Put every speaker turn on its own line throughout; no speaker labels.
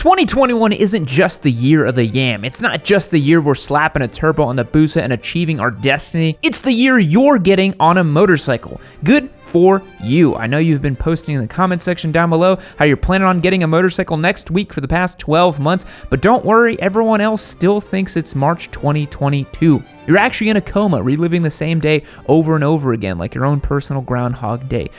2021 isn't just the year of the Yam. It's not just the year we're slapping a turbo on the Busa and achieving our destiny. It's the year you're getting on a motorcycle. Good for you. I know you've been posting in the comment section down below how you're planning on getting a motorcycle next week for the past 12 months, but don't worry, everyone else still thinks it's March 2022. You're actually in a coma, reliving the same day over and over again, like your own personal Groundhog Day.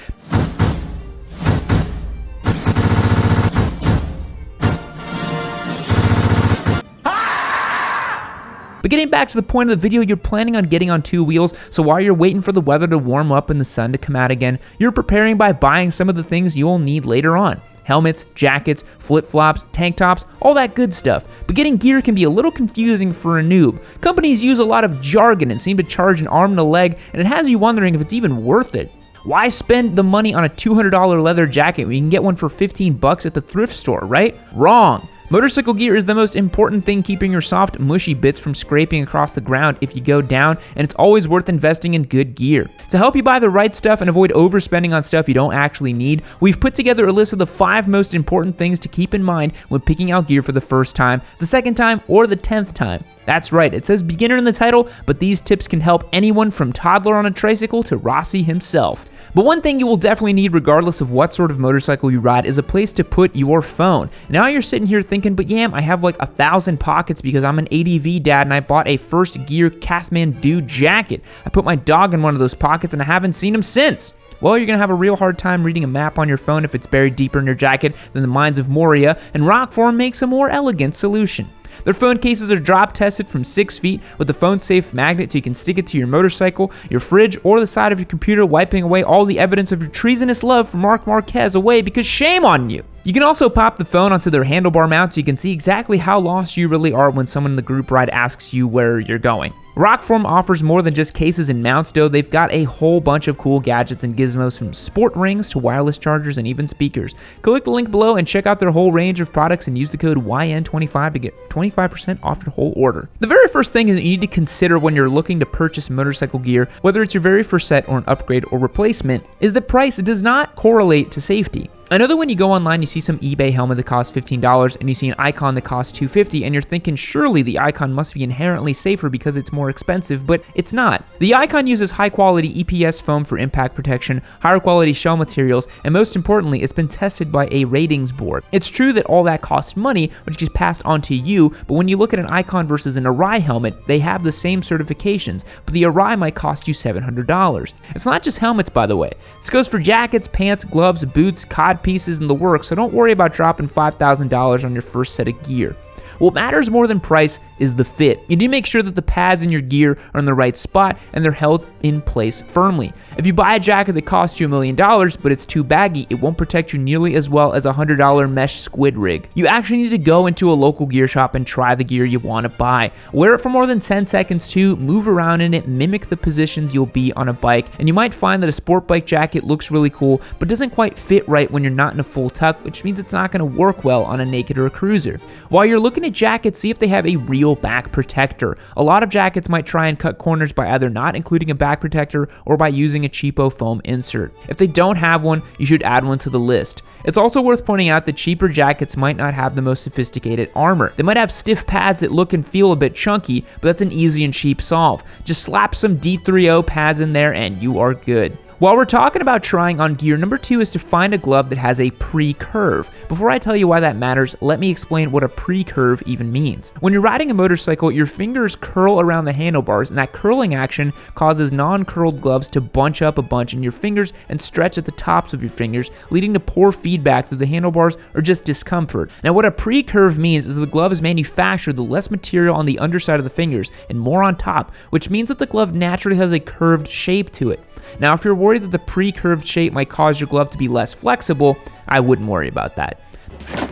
But getting back to the point of the video, you're planning on getting on two wheels, so while you're waiting for the weather to warm up and the sun to come out again, you're preparing by buying some of the things you'll need later on. Helmets, jackets, flip-flops, tank tops, all that good stuff. But getting gear can be a little confusing for a noob. Companies use a lot of jargon and seem to charge an arm and a leg, and it has you wondering if it's even worth it. Why spend the money on a $200 leather jacket when you can get one for 15 bucks at the thrift store, right? Wrong. Motorcycle gear is the most important thing keeping your soft, mushy bits from scraping across the ground if you go down, and it's always worth investing in good gear. To help you buy the right stuff and avoid overspending on stuff you don't actually need, we've put together a list of the 5 most important things to keep in mind when picking out gear for the first time, the second time, or the 10th time. That's right, it says beginner in the title, but these tips can help anyone from toddler on a tricycle to Rossi himself. But one thing you will definitely need regardless of what sort of motorcycle you ride is a place to put your phone. Now you're sitting here thinking, but Yam, I have like 1,000 pockets because I'm an ADV dad and I bought a first gear Kathmandu jacket. I put my dog in one of those pockets and I haven't seen him since. Well, you're going to have a real hard time reading a map on your phone if it's buried deeper in your jacket than the mines of Moria, and Rockform makes a more elegant solution. Their phone cases are drop tested from 6 feet with a phone safe magnet so you can stick it to your motorcycle, your fridge, or the side of your computer, wiping away all the evidence of your treasonous love for Marc Marquez away, because shame on you. You can also pop the phone onto their handlebar mount so you can see exactly how lost you really are when someone in the group ride asks you where you're going. Rockform offers more than just cases and mounts though. They've got a whole bunch of cool gadgets and gizmos, from sport rings to wireless chargers and even speakers. Click the link below and check out their whole range of products and use the code YN25 to get 25% off your whole order. The very first thing that you need to consider when you're looking to purchase motorcycle gear, whether it's your very first set or an upgrade or replacement, is that price does not correlate to safety. I know that when you go online, you see some eBay helmet that costs $15 and you see an Icon that costs $250, and you're thinking surely the Icon must be inherently safer because it's more expensive, but it's not. The Icon uses high quality EPS foam for impact protection, higher quality shell materials, and most importantly, it's been tested by a ratings board. It's true that all that costs money, which is passed on to you, but when you look at an Icon versus an Arai helmet, they have the same certifications, but the Arai might cost you $700. It's not just helmets, by the way. This goes for jackets, pants, gloves, boots, cod pieces in the works, so don't worry about dropping $5,000 on your first set of gear. What matters more than price is the fit. You need to make sure that the pads in your gear are in the right spot and they're held in place firmly. If you buy a jacket that costs you $1 million, but it's too baggy, it won't protect you nearly as well as a $100 mesh squid rig. You actually need to go into a local gear shop and try the gear you want to buy. Wear it for more than 10 seconds too, move around in it, mimic the positions you'll be on a bike, and you might find that a sport bike jacket looks really cool, but doesn't quite fit right when you're not in a full tuck, which means it's not going to work well on a naked or a cruiser. While you're looking at jackets, see if they have a real back protector. A lot of jackets might try and cut corners by either not including a back protector or by using a cheapo foam insert. If they don't have one, you should add one to the list. It's also worth pointing out that cheaper jackets might not have the most sophisticated armor. They might have stiff pads that look and feel a bit chunky, but that's an easy and cheap solve. Just slap some D3O pads in there and you are good. While we're talking about trying on gear, number 2 is to find a glove that has a pre-curve. Before I tell you why that matters, let me explain what a pre-curve even means. When you're riding a motorcycle, your fingers curl around the handlebars, and that curling action causes non-curled gloves to bunch up a bunch in your fingers and stretch at the tops of your fingers, leading to poor feedback through the handlebars or just discomfort. Now, what a pre-curve means is the glove is manufactured with less material on the underside of the fingers and more on top, which means that the glove naturally has a curved shape to it. Now, if you're worried that the pre-curved shape might cause your glove to be less flexible, I wouldn't worry about that.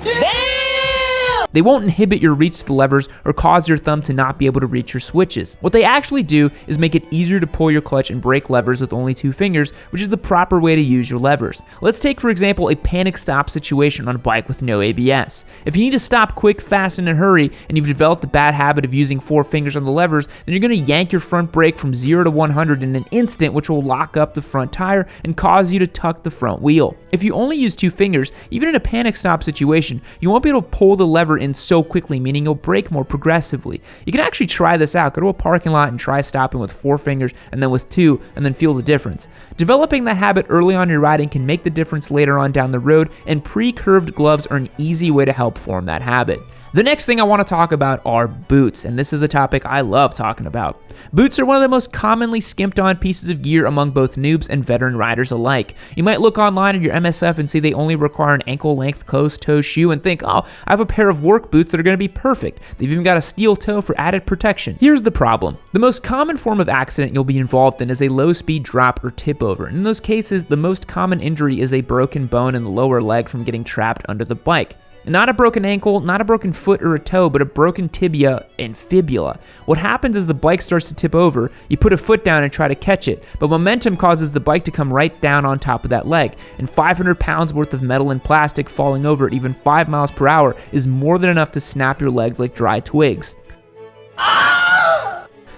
Damn! They won't inhibit your reach to the levers or cause your thumb to not be able to reach your switches. What they actually do is make it easier to pull your clutch and brake levers with only 2 fingers, which is the proper way to use your levers. Let's take, for example, a panic stop situation on a bike with no ABS. If you need to stop quick, fast, and in a hurry, and you've developed the bad habit of using 4 fingers on the levers, then you're going to yank your front brake from 0 to 100 in an instant, which will lock up the front tire and cause you to tuck the front wheel. If you only use 2 fingers, even in a panic stop situation, you won't be able to pull the lever in so quickly, meaning you'll brake more progressively. You can actually try this out. Go to a parking lot and try stopping with 4 fingers and then with 2, and then feel the difference. Developing that habit early on in your riding can make the difference later on down the road, and pre-curved gloves are an easy way to help form that habit. The next thing I want to talk about are boots, and this is a topic I love talking about. Boots are one of the most commonly skimped on pieces of gear among both noobs and veteran riders alike. You might look online at your MSF and see they only require an ankle-length closed-toe shoe and think, oh, I have a pair of work boots that are going to be perfect. They've even got a steel toe for added protection. Here's the problem. The most common form of accident you'll be involved in is a low-speed drop or tip over. In those cases, the most common injury is a broken bone in the lower leg from getting trapped under the bike. Not a broken ankle, not a broken foot or a toe, but a broken tibia and fibula. What happens is the bike starts to tip over, you put a foot down and try to catch it, but momentum causes the bike to come right down on top of that leg, and 500 pounds worth of metal and plastic falling over at even 5 miles per hour is more than enough to snap your legs like dry twigs.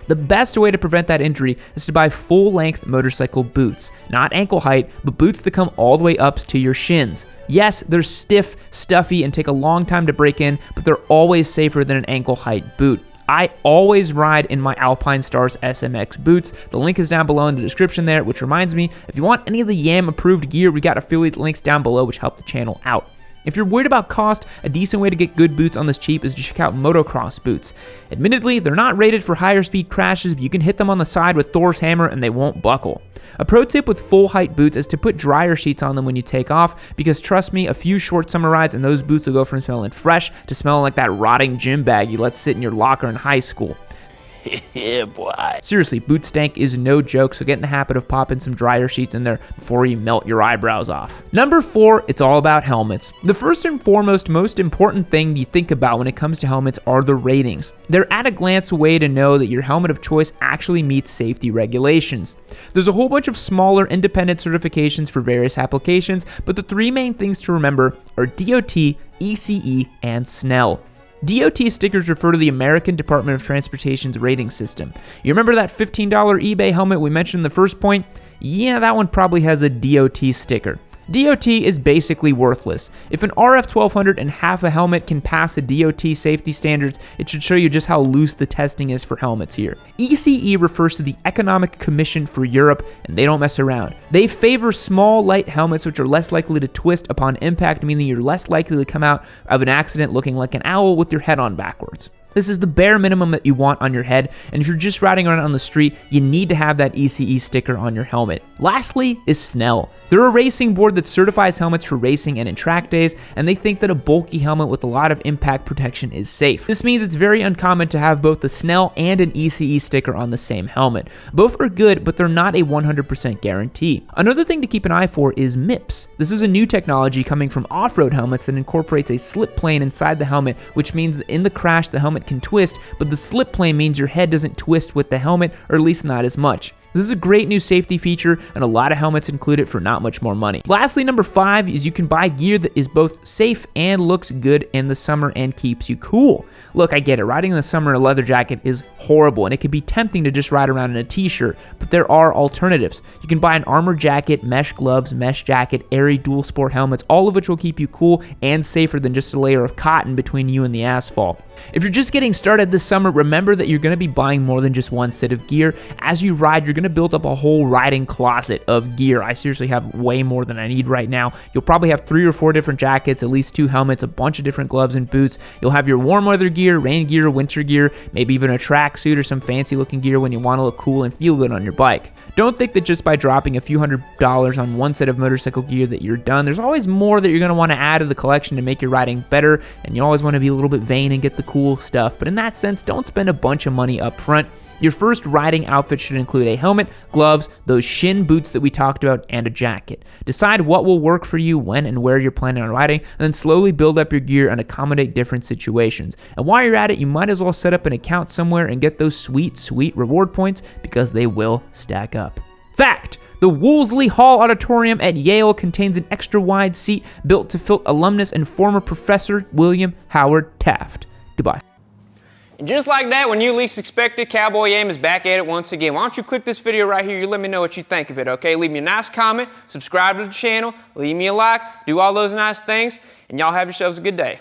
The best way to prevent that injury is to buy full-length motorcycle boots. Not ankle height, but boots that come all the way up to your shins. Yes, they're stiff, stuffy, and take a long time to break in, but they're always safer than an ankle-height boot. I always ride in my Alpine Stars SMX boots. The link is down below in the description there, which reminds me, if you want any of the Yammie-approved gear, we got affiliate links down below which help the channel out. If you're worried about cost, a decent way to get good boots on this cheap is to check out motocross boots. Admittedly, they're not rated for higher speed crashes, but you can hit them on the side with Thor's hammer and they won't buckle. A pro tip with full height boots is to put dryer sheets on them when you take off, because trust me, a few short summer rides and those boots will go from smelling fresh to smelling like that rotting gym bag you let sit in your locker in high school. Yeah, boy. Seriously, boot stank is no joke, so get in the habit of popping some dryer sheets in there before you melt your eyebrows off. Number 4, it's all about helmets. The first and foremost, most important thing you think about when it comes to helmets are the ratings. They're at a glance way to know that your helmet of choice actually meets safety regulations. There's a whole bunch of smaller independent certifications for various applications, but the 3 main things to remember are DOT, ECE, and SNELL. DOT stickers refer to the American Department of Transportation's rating system. You remember that $15 eBay helmet we mentioned in the first point? Yeah, that one probably has a DOT sticker. DOT is basically worthless. If an RF1200 and half a helmet can pass a DOT safety standards, it should show you just how loose the testing is for helmets here. ECE refers to the Economic Commission for Europe, and they don't mess around. They favor small, light helmets which are less likely to twist upon impact, meaning you're less likely to come out of an accident looking like an owl with your head on backwards. This is the bare minimum that you want on your head, and if you're just riding around on the street, you need to have that ECE sticker on your helmet. Lastly is SNELL. They're a racing board that certifies helmets for racing and in track days, and they think that a bulky helmet with a lot of impact protection is safe. This means it's very uncommon to have both the SNELL and an ECE sticker on the same helmet. Both are good, but they're not a 100% guarantee. Another thing to keep an eye for is MIPS. This is a new technology coming from off-road helmets that incorporates a slip plane inside the helmet, which means that in the crash the helmet can twist, but the slip plane means your head doesn't twist with the helmet, or at least not as much. This is a great new safety feature, and a lot of helmets include it for not much more money. Lastly, number 5 is you can buy gear that is both safe and looks good in the summer and keeps you cool. Look, I get it, riding in the summer in a leather jacket is horrible, and it can be tempting to just ride around in a t-shirt, but there are alternatives. You can buy an armor jacket, mesh gloves, mesh jacket, airy dual sport helmets, all of which will keep you cool and safer than just a layer of cotton between you and the asphalt. If you're just getting started this summer, remember that you're going to be buying more than just one set of gear. As you ride, you're going to build up a whole riding closet of gear. I seriously have way more than I need right now. You'll probably have 3 or 4 different jackets, at least 2 helmets, a bunch of different gloves and boots. You'll have your warm weather gear, rain gear, winter gear, maybe even a tracksuit or some fancy looking gear when you want to look cool and feel good on your bike. Don't think that just by dropping a few $100s on one set of motorcycle gear that you're done. There's always more that you're going to want to add to the collection to make your riding better, and you always want to be a little bit vain and get the cool stuff. But in that sense, don't spend a bunch of money up front. Your first riding outfit should include a helmet, gloves, those shin boots that we talked about, and a jacket. Decide what will work for you when and where you're planning on riding, and then slowly build up your gear and accommodate different situations. And while you're at it, you might as well set up an account somewhere and get those sweet reward points, because they will stack up. Fact: the Wolseley Hall Auditorium at Yale contains an extra wide seat built to fit alumnus and former Professor William Howard Taft. Goodbye.
And just like that, when you least expect it, Cowboy Yammie is back at it once again. Why don't you click this video right here, you let me know what you think of it, okay? Leave me a nice comment, subscribe to the channel, leave me a like, do all those nice things, and y'all have yourselves a good day.